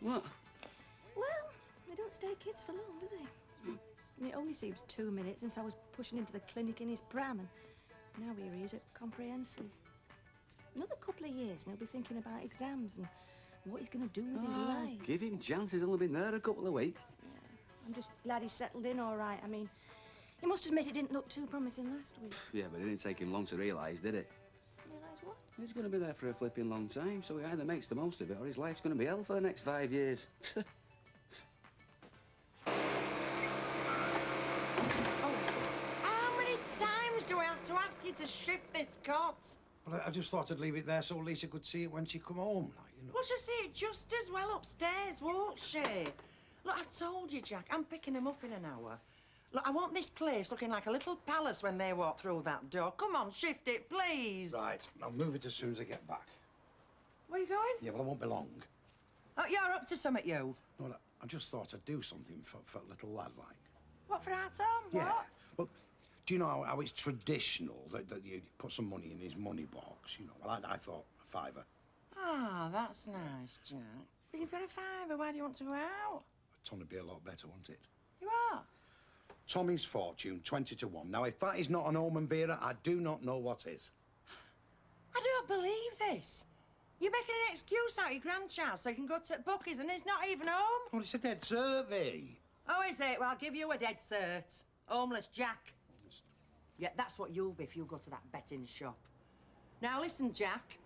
What? Well, they don't stay kids for long, do they? I mean, it only seems 2 minutes since I was pushing him to the clinic in his pram, and now here he is at comprehensive. Another couple of years and he'll be thinking about exams and what he's going to do with his life. Give him chance. He's only been there a couple of weeks. Yeah, I'm just glad he's settled in all right. I mean, he must admit it didn't look too promising last week. Yeah, but it didn't take him long to realise, did it? Realise what? He's going to be there for a flipping long time, so he either makes the most of it or his life's going to be hell for the next 5 years. How many times do I have to ask you to shift this cot? Well, I just thought I'd leave it there so Lisa could see it when she come home, like, you know. Well, she'll see it just as well upstairs, won't she? Look, I've told you, Jack, I'm picking him up in an hour. Look, I want this place looking like a little palace when they walk through that door. Come on, shift it, please. Right, I'll move it as soon as I get back. Where are you going? Yeah, well, I won't be long. Oh, you're up to something, you. No, I just thought I'd do something for little lad, like. What, for our Tom? Yeah. What? Well, do you know how it's traditional that you put some money in his money box, you know? Well, I thought a fiver. Ah, that's nice, Jack. But you've got a fiver. Why do you want to go out? Tom'd be a lot better, wouldn't it? You are? Tommy's fortune, 20 to 1. Now, if that is not an omen, Vera, I do not know what is. I don't believe this. You're making an excuse out of your grandchild so you can go to Bucky's and he's not even home? Well, it's a dead survey. Oh, is it? Well, I'll give you a dead cert. Homeless Jack. Yeah, that's what you'll be if you go to that betting shop. Now, listen, Jack.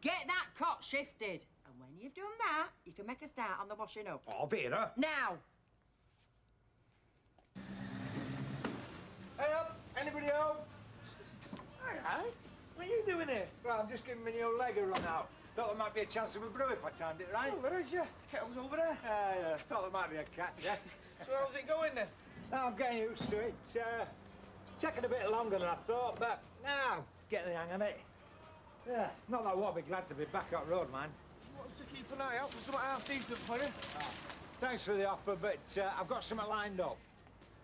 Get that cot shifted. And when you've done that, you can make a start on the washing up. Oh, Vera. Now. Hey up! Anybody home? Hi. What are you doing here? Well, I'm just giving my new leg a run out. Thought there might be a chance of a brew if I timed it right. Oh, where is you? Kettle's over there. Yeah, thought there might be a catch, yeah. So how's it going then? I'm getting used to it. It's taking a bit longer than I thought, but now I'm getting the hang of it. Yeah, not that I won't be glad to be back on road, man. What's to keep an eye out for something half decent for you? Thanks for the offer, but I've got something lined up.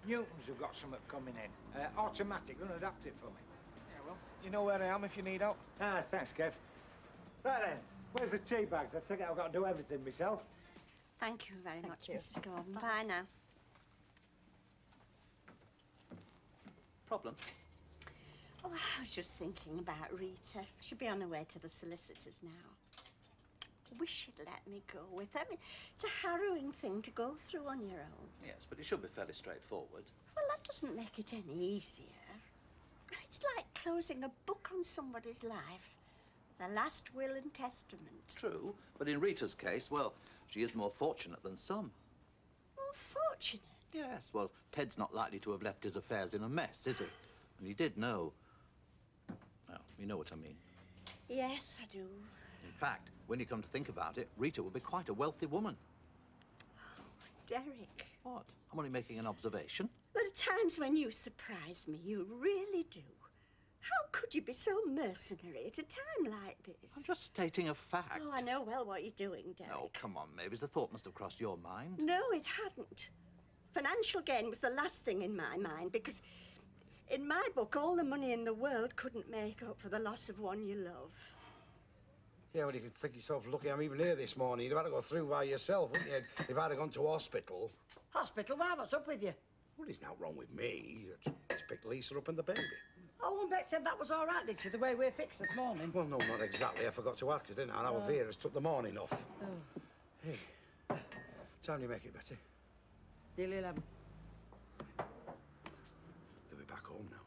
Newton's have got something coming in. Automatic, unadapted for me. Yeah, well, you know where I am if you need help. Ah, thanks, Kev. Right then, where's the tea bags? I take it I've got to do everything myself. Thank you very much, you. Mrs. Gordon. Bye now. Problem? Oh, I was just thinking about Rita. She'll be on her way to the solicitors now. Wish she'd let me go with her. I mean, it's a harrowing thing to go through on your own. Yes, but it should be fairly straightforward. Well, that doesn't make it any easier. It's like closing a book on somebody's life. The last will and testament. True, but in Rita's case, well, she is more fortunate than some. More fortunate? Yes, well, Ted's not likely to have left his affairs in a mess, is he? And he did know. Well, you know what I mean. Yes, I do. In fact, when you come to think about it, Rita would be quite a wealthy woman. Oh, Derek. What? I'm only making an observation. There are times when you surprise me, you really do. How could you be so mercenary at a time like this? I'm just stating a fact. Oh, I know well what you're doing, Derek. Oh, come on, Mavis. The thought must have crossed your mind. No, it hadn't. Financial gain was the last thing in my mind, because in my book, all the money in the world couldn't make up for the loss of one you love. Yeah, well, you could think yourself lucky I'm even here this morning. You'd have had to go through by yourself, wouldn't you? If I'd have gone to hospital. Hospital? Why? What's up with you? Well, there's nothing wrong with me. Just picked Lisa up and the baby. Oh, and Beck said that was all right, did she, the way we're fixed this morning? Well, no, not exactly. I forgot to ask her, didn't I? And our Vera's took the morning off. Oh. Hey, time do you make it, Betty? Nearly 11. They'll be back home now.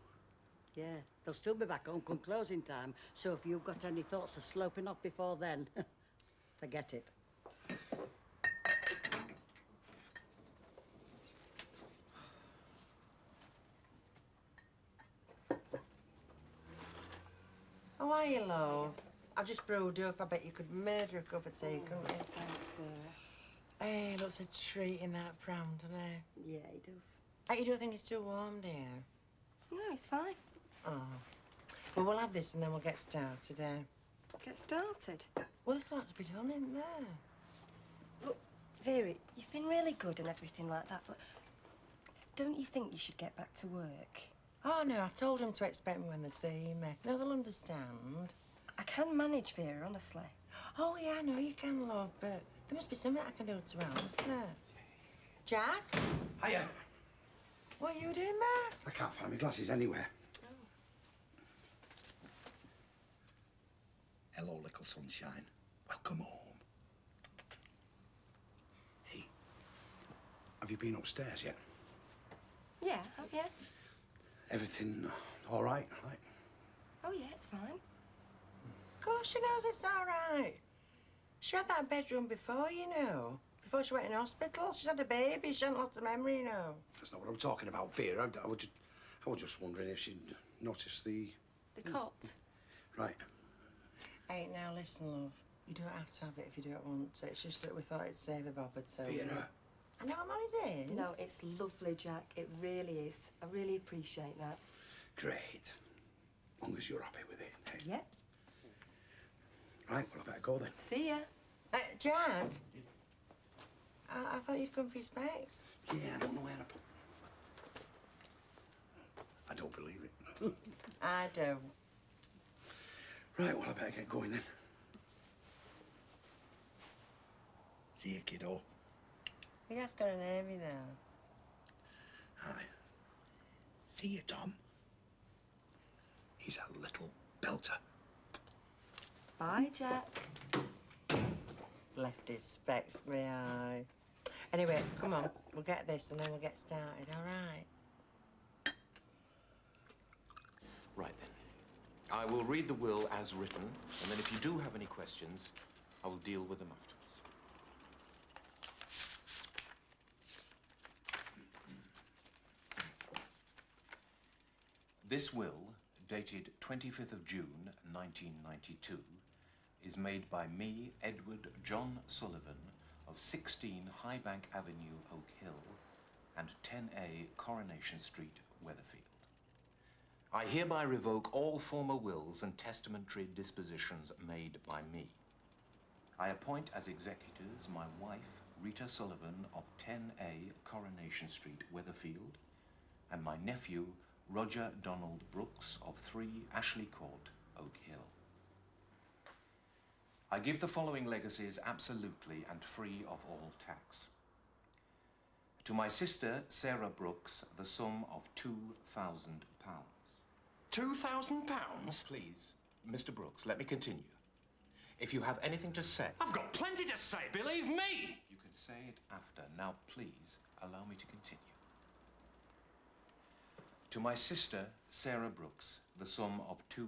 Yeah, they'll still be back home come closing time, so if you've got any thoughts of sloping off before then, forget it. How are you, love? I've just brewed up. I bet you could murder a cup of tea, couldn't you? Thanks, Vera. Hey, looks a treat in that pram, doesn't it? Yeah, he does. Hey, you don't think it's too warm, do you? No, it's fine. Oh. Well, we'll have this and then we'll get started, eh? Get started. Well, there's lots to be done, isn't there? Look, Vera, you've been really good and everything like that, but don't you think you should get back to work? Oh, no, I've told them to expect me when they see me. No, they'll understand. I can manage, Vera, honestly. Oh, yeah, I know you can, love, but There must be something I can do to help, isn't there? Jack? Hiya. What are you doing back? I can't find my glasses anywhere. Hello, little sunshine. Welcome home. Hey, have you been upstairs yet? Yeah, have you? Everything all right? Right? Oh, yeah, it's fine. Of course she knows it's all right. She had that bedroom before, you know. Before she went in hospital. She's had a baby. She hasn't lost her memory, you know. That's not what I'm talking about, Vera. I was just wondering if she'd noticed the... The cot. Right. Hey, now listen, love. You don't have to have it if you don't want to. It's just that we thought it'd save a bob or two. Vera. I know I'm on his in. No, it's lovely, Jack. It really is. I really appreciate that. Great. As long as you're happy with it. Hey? Yep. Right, well, I better go then. See ya. Jack? I thought you'd come for your specs. Yeah, I don't know where to put... I don't believe it. I do. Right, well, I better get going then. See you, kiddo. He has got a name, you know. Hi. See you, Tom. He's a little belter. Bye, Jack. Left his specs, may I? Anyway, come on. We'll get this and then we'll get started, all right? Right then. I will read the will as written, and then if you do have any questions, I will deal with them afterwards. This will, dated 25th of June, 1992, is made by me, Edward John Sullivan, of 16 Highbank Avenue, Oak Hill, and 10A Coronation Street, Weatherfield. I hereby revoke all former wills and testamentary dispositions made by me. I appoint as executors my wife, Rita Sullivan, of 10A Coronation Street, Weatherfield, and my nephew, Roger Donald Brooks, of 3 Ashley Court, Oak Hill. I give the following legacies absolutely and free of all tax. To my sister, Sarah Brooks, the sum of £2,000. £2,000? Please, Mr. Brooks, let me continue. If you have anything to say... I've got plenty to say, believe me! You can say it after. Now, please, allow me to continue. To my sister, Sarah Brooks, the sum of £2,000.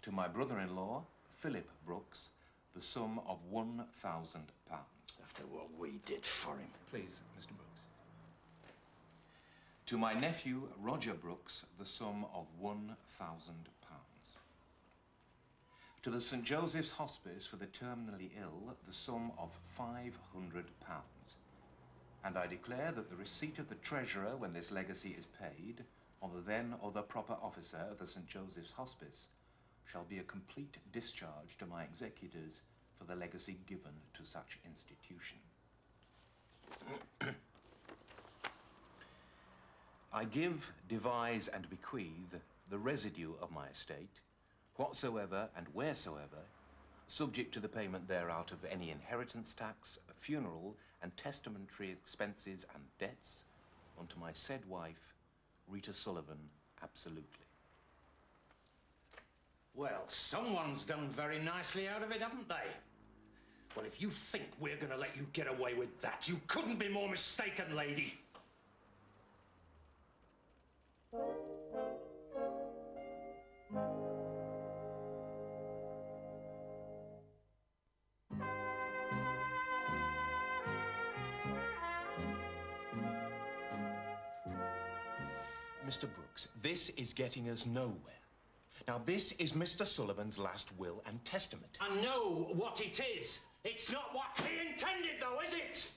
To my brother-in-law, Philip Brooks, the sum of £1,000. After what we did for him. Please, Mr. Brooks. To my nephew, Roger Brooks, the sum of £1,000. To the St. Joseph's Hospice for the terminally ill, the sum of £500. And I declare that the receipt of the treasurer when this legacy is paid, on the then other proper officer of the St. Joseph's Hospice, shall be a complete discharge to my executors for the legacy given to such institution. I give, devise, and bequeath the residue of my estate, whatsoever and wheresoever, subject to the payment thereout of any inheritance tax, funeral, and testamentary expenses and debts, unto my said wife, Rita Sullivan, absolutely. Well, someone's done very nicely out of it, haven't they? Well, if you think we're going to let you get away with that, you couldn't be more mistaken, lady. Mr. Brooks, this is getting us nowhere. Now, this is Mr. Sullivan's last will and testament. I know what it is. It's not what he intended, though, is it?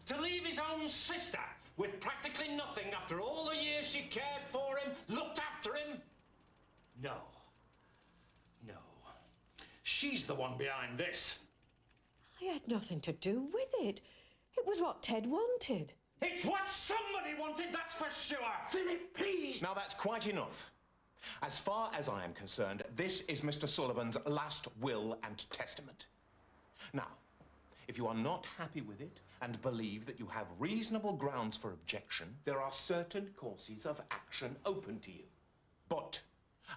To leave his own sister with practically nothing after all the years she cared for him, looked after him? No. No. She's the one behind this. I had nothing to do with it. It was what Ted wanted. It's what somebody wanted, that's for sure. Philip, please. Now, that's quite enough. As far as I am concerned, this is Mr. Sullivan's last will and testament. Now, if you are not happy with it and believe that you have reasonable grounds for objection, there are certain courses of action open to you. But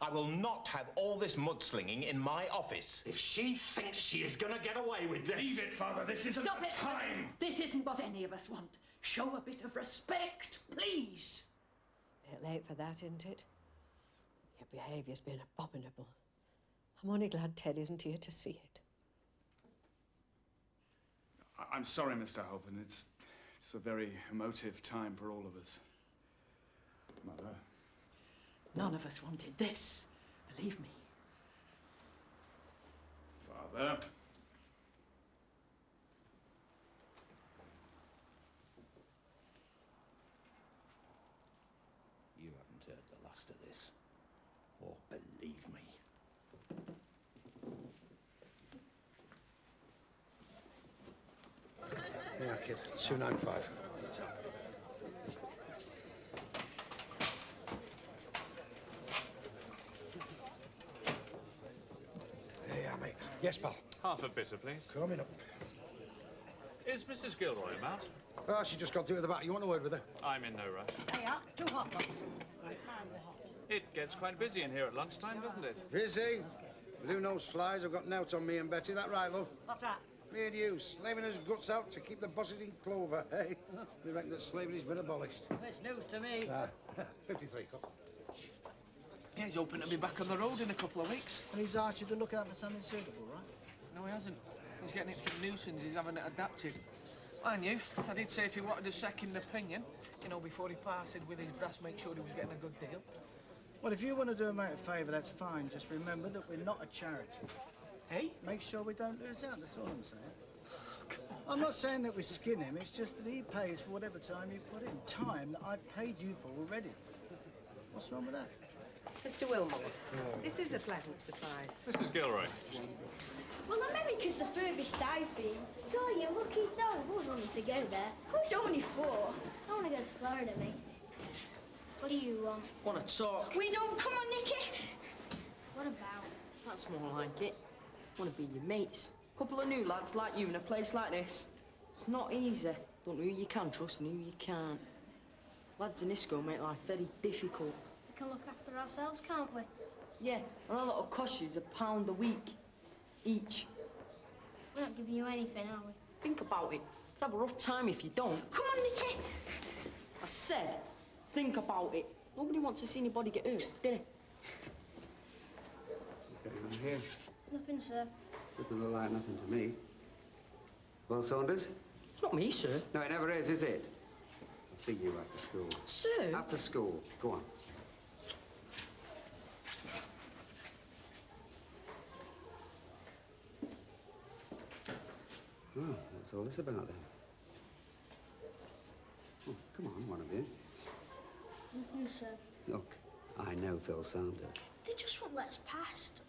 I will not have all this mudslinging in my office. If she thinks she is going to get away with this... Leave it, Father. This isn't Stop it! time. This isn't what any of us want. Show a bit of respect, please. Bit late for that, isn't it? Your behaviour's been abominable. I'm only glad Ted isn't here to see it. I'm sorry, Mr. Halpin. It's a very emotive time for all of us. Mother. None of us wanted this, believe me. Father. You haven't heard the last of this. Or believe me. Yeah, kid. 295. There you are, mate. Yes, pal. Half a bitter, please. Coming up. Is Mrs. Gilroy about? Oh, she just got through at the back. You want a word with her? I'm in no rush. Hey, two hot dogs. It gets quite busy in here at lunchtime, doesn't it? Busy? Blue nose flies. I've got notes on me and Betty. That right, love? What's that? Me and you, slaving his guts out to keep the bosses in clover, hey? We reckon that slavery's been abolished. It's news to me. 53, cup. Yeah, he's hoping to be back on the road in a couple of weeks. And he's asked you to look out for something suitable, right? No, he hasn't. He's getting it from Newton's. He's having it adapted. I knew. I did say if he wanted a second opinion, you know, before he parted with his brass, make sure he was getting a good deal. Well, if you want to do a mate a favour, that's fine. Just remember that we're not a charity. Hey? Make sure we don't lose out, that's all I'm saying. I'm not saying that we skin him, it's just that he pays for whatever time you put in. Time that I've paid you for already. What's wrong with that? Mr. Wilmore, this is a pleasant surprise. Mrs. Gilroy. Well, America's the furthest I've been. God, you lucky dog. I was wanting to go there. I was only 4. I want to go to Florida, mate. What do you want? Want to talk? We don't. Come on, Nicky. What about? That's more like it. Want to be your mates. Couple of new lads like you in a place like this. It's not easy. Don't know who you can trust and who you can't. Lads in this school make life very difficult. We can look after ourselves, can't we? Yeah, and all that'll cost you is £1 a week. Each. We're not giving you anything, are we? Think about it. You'll have a rough time if you don't. Come on, Nicky. I said, think about it. Nobody wants to see anybody get hurt, did they? What's going on here? Nothing, sir. Doesn't look like nothing to me. Well, Saunders? It's not me, sir. No, it never is it? I'll see you after school. Sir? After school. Go on. Oh, that's all this about then. Oh, come on, one of you. Nothing, sir. Look, I know Phil Saunders. They just won't let us past.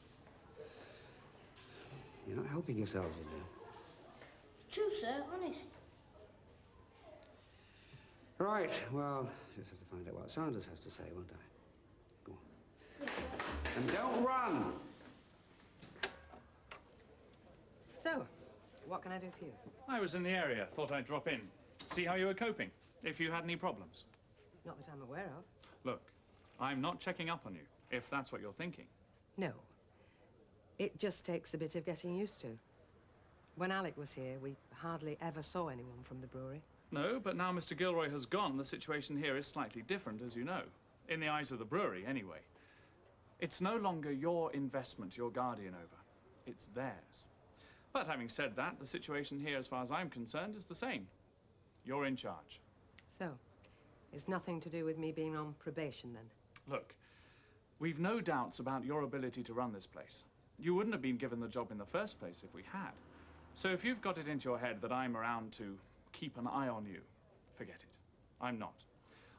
You're not helping yourselves, you know. It's true, sir. Honest. Right, well, just have to find out what Saunders has to say, won't I? Go on. Yes, sir. And don't run! So, what can I do for you? I was in the area. Thought I'd drop in. See how you were coping. If you had any problems. Not that I'm aware of. Look, I'm not checking up on you, if that's what you're thinking. No. It just takes a bit of getting used to. When Alec was here, we hardly ever saw anyone from the brewery. No, but now Mr. Gilroy has gone, the situation here is slightly different, as you know. In the eyes of the brewery, anyway. It's no longer your investment you're guardian over. It's theirs. But having said that, the situation here, as far as I'm concerned, is the same. You're in charge. So, it's nothing to do with me being on probation, then? Look, we've no doubts about your ability to run this place. You wouldn't have been given the job in the first place if we had. So if you've got it into your head that I'm around to keep an eye on you, forget it. I'm not.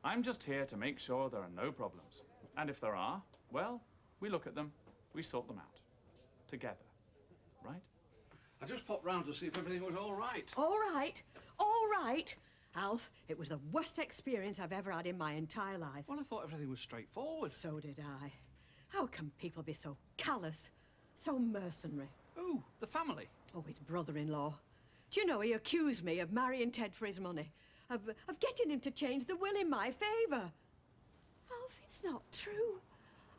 I'm just here to make sure there are no problems. And if there are, well, we look at them, we sort them out. Together. Right? I just popped round to see if everything was all right. All right. All right. Alf, it was the worst experience I've ever had in my entire life. Well, I thought everything was straightforward. So did I. How can people be so callous, so mercenary? Oh, the family. Oh, his brother-in-law. Do you know, he accused me of marrying Ted for his money, of getting him to change the will in my favour. Alf, it's not true.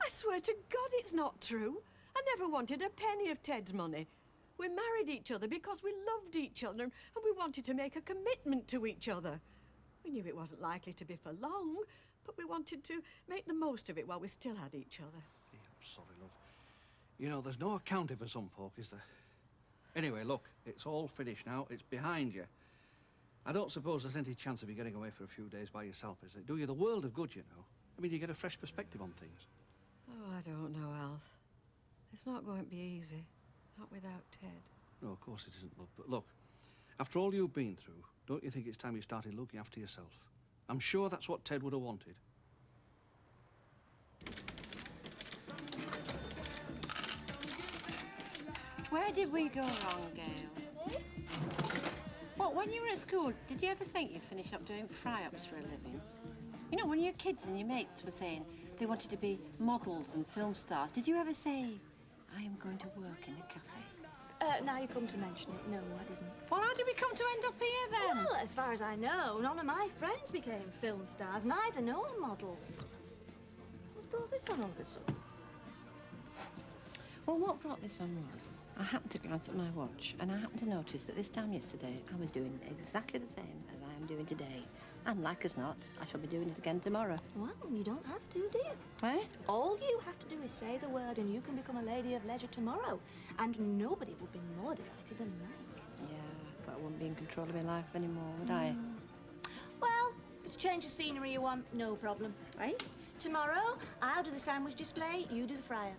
I swear to God it's not true. I never wanted a penny of Ted's money. We married each other because we loved each other and we wanted to make a commitment to each other. We knew it wasn't likely to be for long, but we wanted to make the most of it while we still had each other. Yeah, I'm sorry, love. You know, there's no accounting for some folk, is there? Anyway, look, it's all finished now. It's behind you. I don't suppose there's any chance of you getting away for a few days by yourself, is there? Do you the world of good, you know? I mean, you get a fresh perspective on things. Oh, I don't know, Alf. It's not going to be easy. Not without Ted. No, of course it isn't, love. But look, after all you've been through, don't you think it's time you started looking after yourself? I'm sure that's what Ted would have wanted. Where did we go wrong, Gail? What, when you were at school, did you ever think you'd finish up doing fry-ups for a living? You know, when your kids and your mates were saying they wanted to be models and film stars, did you ever say, I am going to work in a cafe? Now you come to mention it, no, I didn't. Well, how did we come to end up here, then? Well, as far as I know, none of my friends became film stars, neither nor models. What's brought this on all of a sudden? Well, what brought this on was, I happened to glance at my watch, and I happened to notice that this time yesterday, I was doing exactly the same as I am doing today. And like as not, I shall be doing it again tomorrow. Well, you don't have to, do you? Eh? All you have to do is say the word and you can become a lady of leisure tomorrow. And nobody would be more delighted than Mike. Yeah, but I wouldn't be in control of my life anymore, would I? Well, if it's a change of scenery you want, no problem. Right? Tomorrow, I'll do the sandwich display, you do the fryer.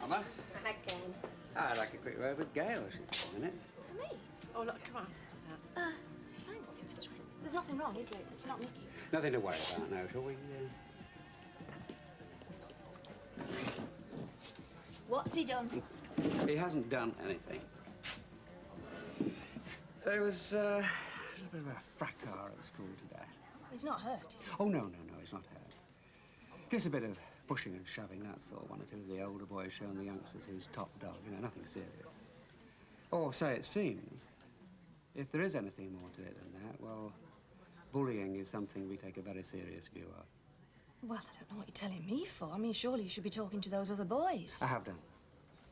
Mama? Again. I'd like a quick word with Gail, she's a minute. For me? Oh, look, come on. Thanks. There's nothing wrong, is there? It's not Nicky. Nothing to worry about now, shall we? What's he done? He hasn't done anything. There was a little bit of a fracas at school today. He's not hurt, is he? Oh, no, he's not hurt. Just a bit of pushing and shoving, that's all. One or two of the older boys showing the youngsters who's top dog, you know, nothing serious. Or so it seems. If there is anything more to it than that, well, bullying is something we take a very serious view of. Well, I don't know what you're telling me for. I mean, surely you should be talking to those other boys. I have done.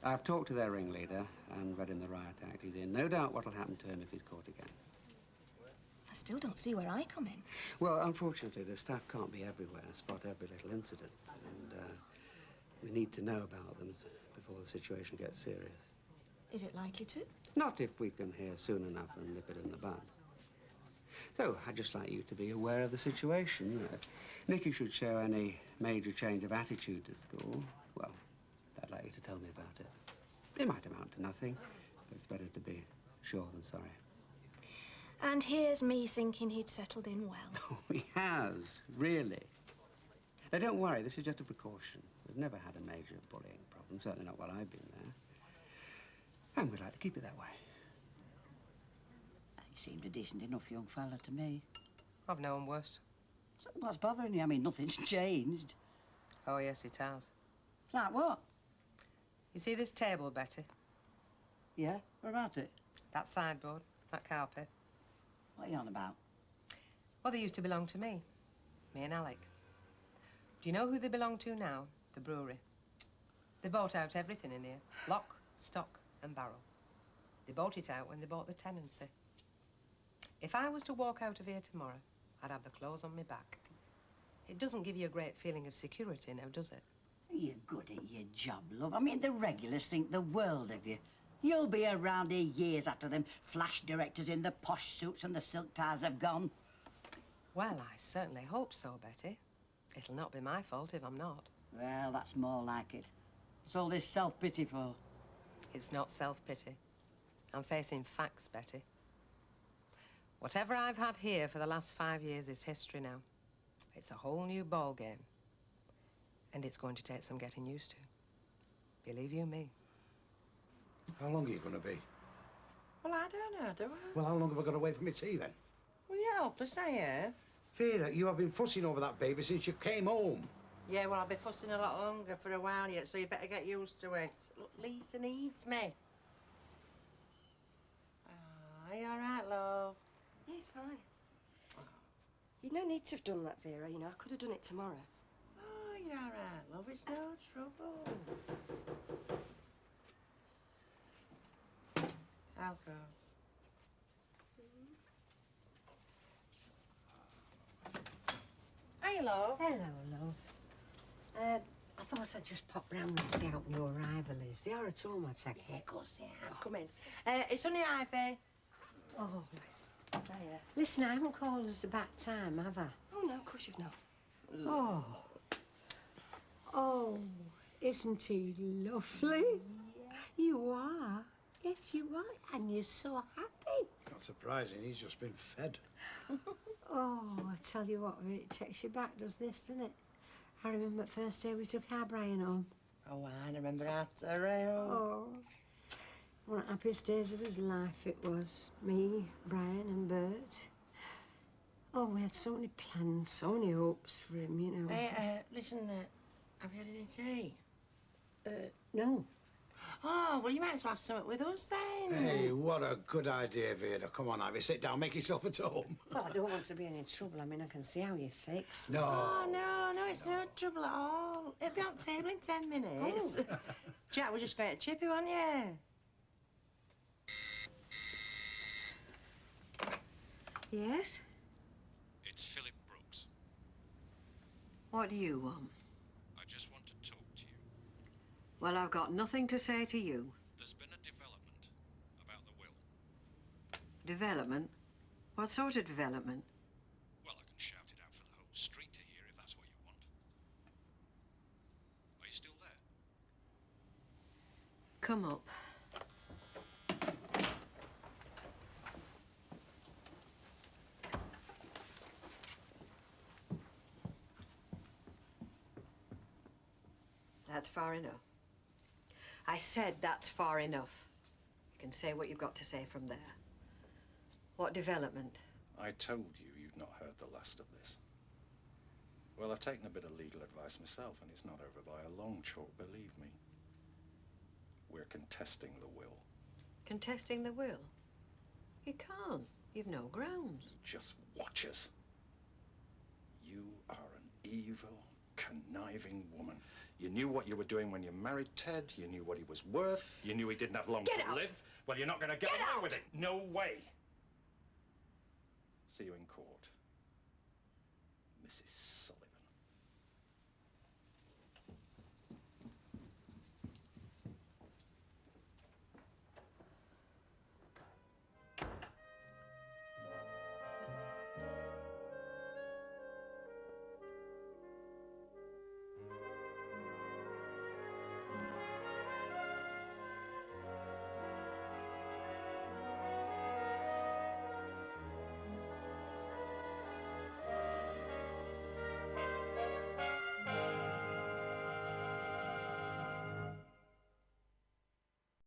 I've talked to their ringleader and read him the riot act. He's in no doubt what'll happen to him if he's caught again. I still don't see where I come in. Well, unfortunately, the staff can't be everywhere and spot every little incident. And we need to know about them before the situation gets serious. Is it likely to? Not if we can hear soon enough and nip it in the bud. So, I'd just like you to be aware of the situation. Nicky should show any major change of attitude to school. Well, I'd like you to tell me about it. It might amount to nothing, but it's better to be sure than sorry. And here's me thinking he'd settled in well. Oh, he has, really. Now, don't worry, this is just a precaution. We've never had a major bullying problem, certainly not while I've been there. And we'd like to keep it that way. He seemed a decent enough young fella to me. I've known worse. So what's bothering you? I mean, nothing's changed. Oh, yes, it has. Like what? You see this table, Betty? Yeah? What about it? That sideboard, that carpet. What are you on about? Well, they used to belong to me and Alec. Do you know who they belong to now? The brewery. They bought out everything in here. Lock, stock and barrel. They bought it out when they bought the tenancy. If I was to walk out of here tomorrow, I'd have the clothes on my back. It doesn't give you a great feeling of security now, does it? You're good at your job, love. I mean, the regulars think the world of you. You'll be around here years after them flash directors in the posh suits and the silk ties have gone. Well, I certainly hope so, Betty. It'll not be my fault if I'm not. Well, that's more like it. What's all this self-pity for? It's not self-pity. I'm facing facts, Betty. Whatever I've had here for the last 5 years is history now. It's a whole new ball game. And it's going to take some getting used to. Believe you me. How long are you going to be? Well, I don't know, do I? Well, how long have I got away from my tea, then? Well, you're helpless, are you? Vera, you have been fussing over that baby since you came home. Yeah, well, I'll be fussing a lot longer for a while yet, so you better get used to it. Look, Lisa needs me. Are you all right, love? Yeah, it's fine. You'd no need to have done that, Vera. You know, I could have done it tomorrow. Oh, you're all right, love. It's no trouble. I'll go. Hey, love. Hello, love. I thought I'd just pop round and see how your arrival is. They are at home, I take it. Yeah, of course they are. Come in. It's only Ivy. Oh, Hiya. listen, I haven't called us about time, have I? Oh, no, of course you've not. Oh. Oh, isn't he lovely? Yeah. You are. Yes, you are. And you're so happy. Not surprising, he's just been fed. Oh, I tell you what, it takes you back, does this, doesn't it? I remember the first day we took our Brian home. Oh, I remember that. Oh. One of the happiest days of his life it was. Me, Brian and Bert. Oh, we had so many plans, so many hopes for him, you know. Hey, listen, have you had any tea? No. Oh, well, you might as well have something with us then. Hey, what a good idea, Vera. Come on, Ivy, sit down, make yourself at home. Well, I don't want to be in any trouble. I mean, I can see how you're fixed. No. Oh, no, it's no trouble at all. It'll be on table in 10 minutes. Oh. Jack, we're just going to Chippy, weren't you? Yes? It's Philip Brooks. What do you want? I just want to talk to you. Well, I've got nothing to say to you. There's been a development about the will. Development? What sort of development? Well, I can shout it out for the whole street to hear if that's what you want. Are you still there? Come up. That's far enough. I said that's far enough. You can say what you've got to say from there. What development? I told you you've not heard the last of this. Well, I've taken a bit of legal advice myself, and it's not over by a long chalk, believe me. We're contesting the will. Contesting the will? You can't. You've no grounds. Just watch us. You are an evil, conniving woman. You knew what you were doing when you married Ted. You knew what he was worth. You knew he didn't have long Get to out. live. Well, you're not going to get away with it. No way. See you in court, Mrs. Sullivan.